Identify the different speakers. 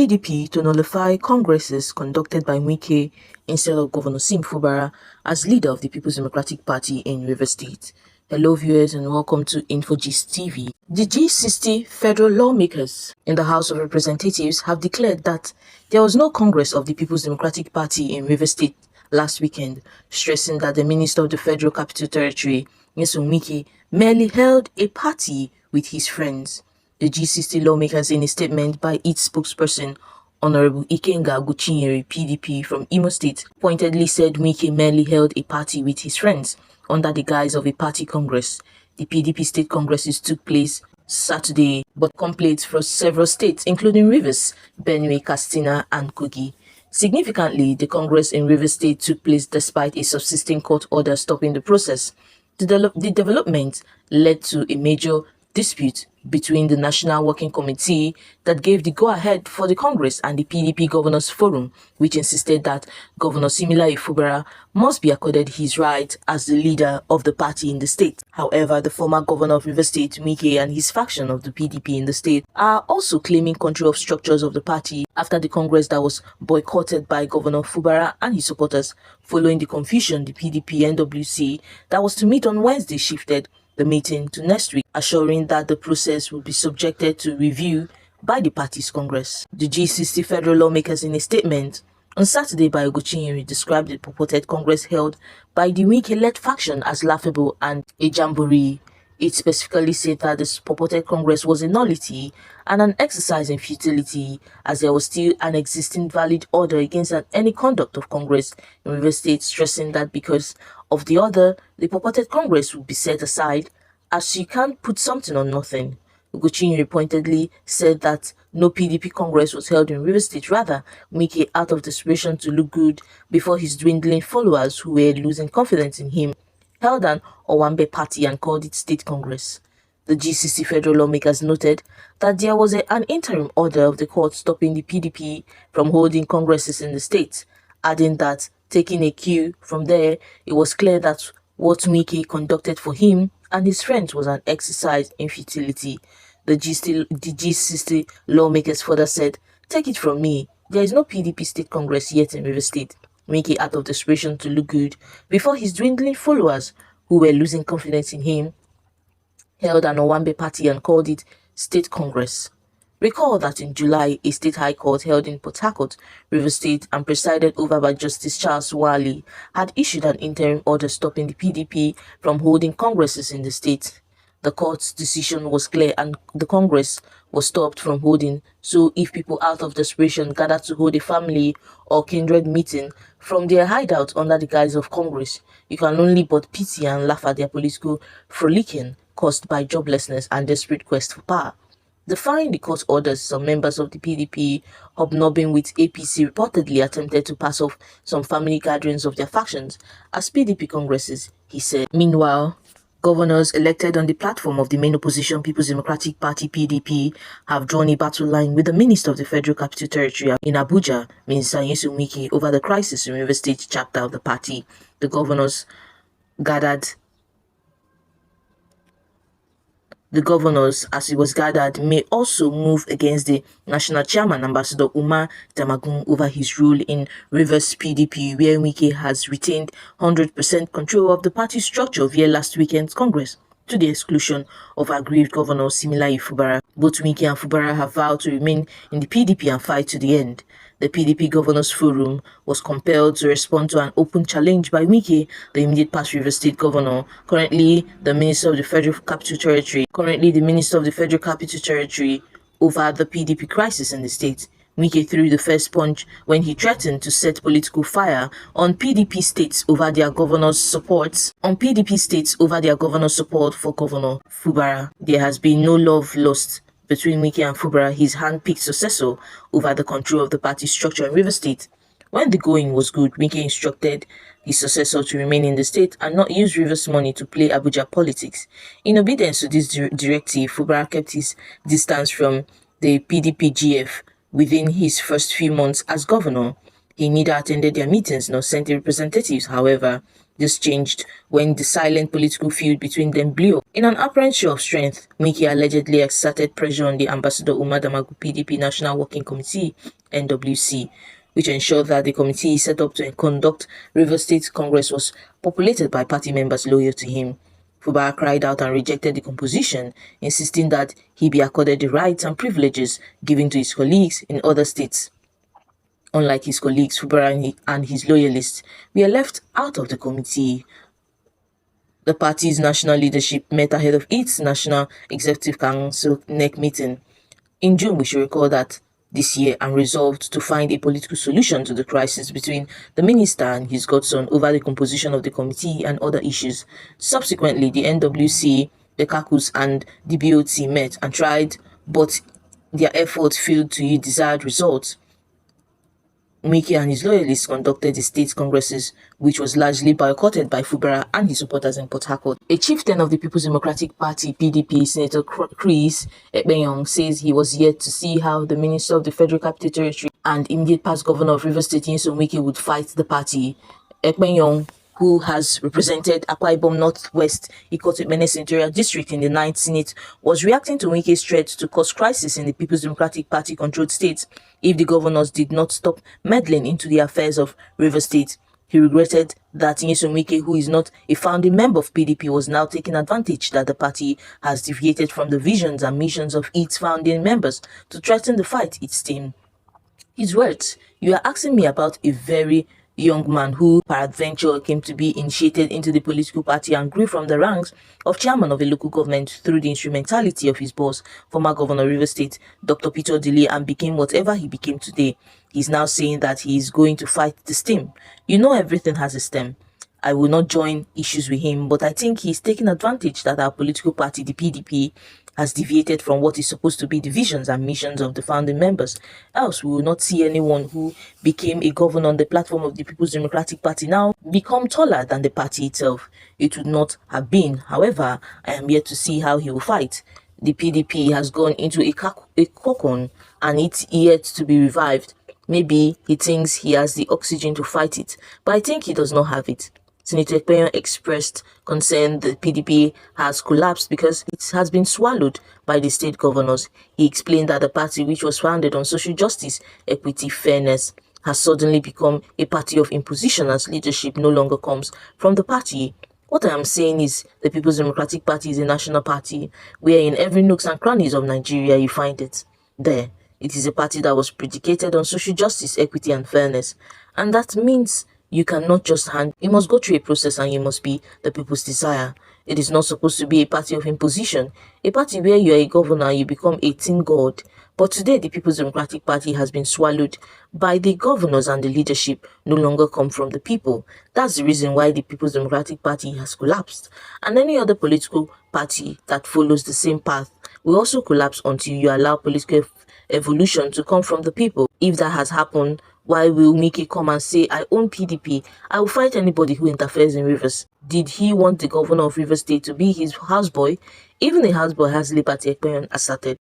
Speaker 1: PDP to nullify congresses conducted by Wike instead of Governor Fubara as leader of the People's Democratic Party in Rivers State. Hello viewers and welcome to InfoGist TV. The G60 federal lawmakers in the House of Representatives have declared that there was no Congress of the People's Democratic Party in Rivers State last weekend, stressing that the Minister of the Federal Capital Territory, Wike, merely held a party with his friends. The G60 lawmakers, in a statement by its spokesperson, Honorable Ekong PDP from Imo State, pointedly said Wike merely held a party with his friends under the guise of a party congress. The PDP state congresses took place Saturday, but complaints from several states, including Rivers, Benue, Katsina, and Kogi. Significantly, the congress in Rivers State took place despite a subsisting court order stopping the process. The development led to a major dispute between the National Working Committee that gave the go-ahead for the Congress and the PDP Governors Forum, which insisted that Governor Fubara must be accorded his right as the leader of the party in the state. However, the former governor of Rivers State, Wike, and his faction of the PDP in the state are also claiming control of structures of the party after the Congress that was boycotted by Governor Fubara and his supporters. Following the confusion, the PDP NWC that was to meet on Wednesday shifted the meeting to next week, assuring that the process will be subjected to review by the party's Congress. The G60 federal lawmakers, in a statement on Saturday by Oguchinyere, described the purported Congress held by the Wike-led faction as laughable and a jamboree. It specifically said that this purported Congress was a nullity and an exercise in futility, as there was still an existing valid order against any conduct of Congress in Rivers State, stressing that because of the order, the purported Congress would be set aside, as you can't put something on nothing. Oguchinyere pointedly said that no PDP Congress was held in Rivers State. Rather, Wike, out of desperation to look good before his dwindling followers who were losing confidence in him, held an Owambe party and called it State Congress. The G60 federal lawmakers noted that there was an interim order of the court stopping the PDP from holding congresses in the state, adding that, taking a cue from there, it was clear that what Wike conducted for him and his friends was an exercise in futility. The G60 lawmakers further said, "Take it from me, there is no PDP state congress yet in Rivers State." Wike, out of desperation to look good before his dwindling followers who were losing confidence in him, held an Owambe party and called it State Congress. Recall that in July, a state high court held in Port Harcourt, Rivers State, and presided over by Justice Charles Wali, had issued an interim order stopping the PDP from holding congresses in the state. The court's decision was clear and the Congress was stopped from holding, so if people out of desperation gathered to hold a family or kindred meeting from their hideout under the guise of Congress, you can only but pity and laugh at their political frolicking caused by joblessness and desperate quest for power. Defying the court orders, some members of the PDP, hobnobbing with APC, reportedly attempted to pass off some family gatherings of their factions as PDP congresses, he said. Meanwhile, governors elected on the platform of the main opposition People's Democratic Party PDP have drawn a battle line with the Minister of the Federal Capital Territory in Abuja, Minister Wike, over the crisis in Rivers State chapter of the party. The governors, as it was gathered, may also move against the national chairman, Ambassador Umar Damagun, over his rule in Rivers PDP, where Wike has retained 100% control of the party structure via last weekend's Congress, to the exclusion of aggrieved Governor Fubara. Both Wike and Fubara have vowed to remain in the PDP and fight to the end. The PDP Governors Forum was compelled to respond to an open challenge by Wike, the immediate past Rivers State Governor, currently the Minister of the Federal Capital Territory, over the PDP crisis in the state. Wike threw the first punch when he threatened to set political fire on PDP states over their governor's support for Governor Fubara. There has been no love lost between Wike and Fubara, his hand-picked successor, over the control of the party structure in Rivers State. When the going was good, Wike instructed his successor to remain in the state and not use Rivers money to play Abuja politics. In obedience to this directive, Fubara kept his distance from the PDP GF within his first few months as governor. He neither attended their meetings nor sent representatives. However, This changed when the silent political feud between them blew up. In an apparent show of strength, Wike allegedly exerted pressure on the Ambassador Umar Damagu PDP National Working Committee (NWC), which ensured that the committee set up to conduct Rivers State Congress was populated by party members loyal to him. Fubara cried out and rejected the composition, insisting that he be accorded the rights and privileges given to his colleagues in other states. Unlike his colleagues, Fubara and his loyalists were left out of the committee. The party's national leadership met ahead of its National Executive Council NEC meeting in June. We should recall that this year, and resolved to find a political solution to the crisis between the minister and his godson over the composition of the committee and other issues. Subsequently, the NWC, the caucus, and the BOT met and tried, but their efforts failed to yield desired results. Wike and his loyalists conducted the state congresses, which was largely boycotted by Fubara and his supporters in Port Harcourt. A chieftain of the People's Democratic Party (PDP), Senator Chris Ekong, says he was yet to see how the Minister of the Federal Capital Territory and immediate past governor of Rivers State, Nyesom Wike, would fight the party. Ekong, who has represented Akwa Ibom Northwest Ikot-Ekpene Senatorial District in the 9th Senate, was reacting to Wike's threat to cause crisis in the People's Democratic Party-controlled states if the governors did not stop meddling into the affairs of Rivers State. He regretted that Nyesom Wike, who is not a founding member of PDP, was now taking advantage that the party has deviated from the visions and missions of its founding members to threaten the fight its team. His words: "You are asking me about a very young man who, peradventure, came to be initiated into the political party and grew from the ranks of chairman of a local government through the instrumentality of his boss, former governor of Rivers State, Dr. Peter Odili, and became whatever he became today. He's now saying that he is going to fight the stem. You know, everything has a stem. I will not join issues with him, but I think he's taking advantage that our political party, the PDP, has deviated from what is supposed to be the visions and missions of the founding members. Else, we will not see anyone who became a governor on the platform of the People's Democratic Party now become taller than the party itself. It would not have been. However, I am yet to see how he will fight. The PDP has gone into a cocoon and it's yet to be revived. Maybe he thinks he has the oxygen to fight it, but I think he does not have it." Senator Ekong expressed concern the PDP has collapsed because it has been swallowed by the state governors. He explained that the party, which was founded on social justice, equity, fairness, has suddenly become a party of imposition as leadership no longer comes from the party. "What I am saying is the People's Democratic Party is a national party where in every nooks and crannies of Nigeria you find it. There, it is a party that was predicated on social justice, equity and fairness. And that means you cannot just you must go through a process and you must be the people's desire. It is not supposed to be a party of imposition, a party where you are a governor and you become a teen god. But today, the People's Democratic Party has been swallowed by the governors and the leadership no longer come from the people. That's the reason why the People's Democratic Party has collapsed. And any other political party that follows the same path will also collapse until you allow political evolution to come from the people. If that has happened, why will Wike come and say, I own PDP, I will fight anybody who interferes in Rivers? Did he want the governor of Rivers State to be his houseboy? Even a houseboy has liberty, Ekong asserted.